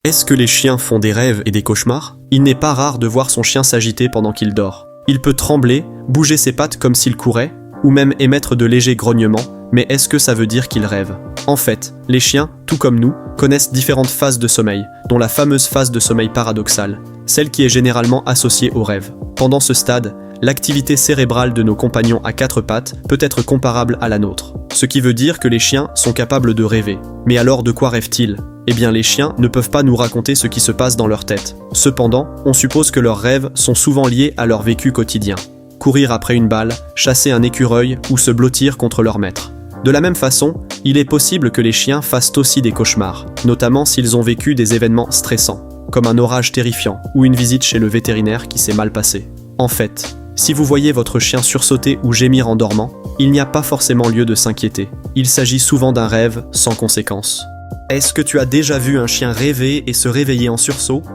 Est-ce que les chiens font des rêves et des cauchemars? Il n'est pas rare de voir son chien s'agiter pendant qu'il dort. Il peut trembler, bouger ses pattes comme s'il courait, ou même émettre de légers grognements, mais est-ce que ça veut dire qu'il rêve? En fait, les chiens, tout comme nous, connaissent différentes phases de sommeil, dont la fameuse phase de sommeil paradoxal, celle qui est généralement associée au rêve. Pendant ce stade, l'activité cérébrale de nos compagnons à quatre pattes peut être comparable à la nôtre. Ce qui veut dire que les chiens sont capables de rêver. Mais alors de quoi rêvent-ils? Eh bien les chiens ne peuvent pas nous raconter ce qui se passe dans leur tête. Cependant, on suppose que leurs rêves sont souvent liés à leur vécu quotidien. Courir après une balle, chasser un écureuil ou se blottir contre leur maître. De la même façon, il est possible que les chiens fassent aussi des cauchemars, notamment s'ils ont vécu des événements stressants, comme un orage terrifiant ou une visite chez le vétérinaire qui s'est mal passée. En fait, si vous voyez votre chien sursauter ou gémir en dormant, il n'y a pas forcément lieu de s'inquiéter. Il s'agit souvent d'un rêve sans conséquence. Est-ce que tu as déjà vu un chien rêver et se réveiller en sursaut?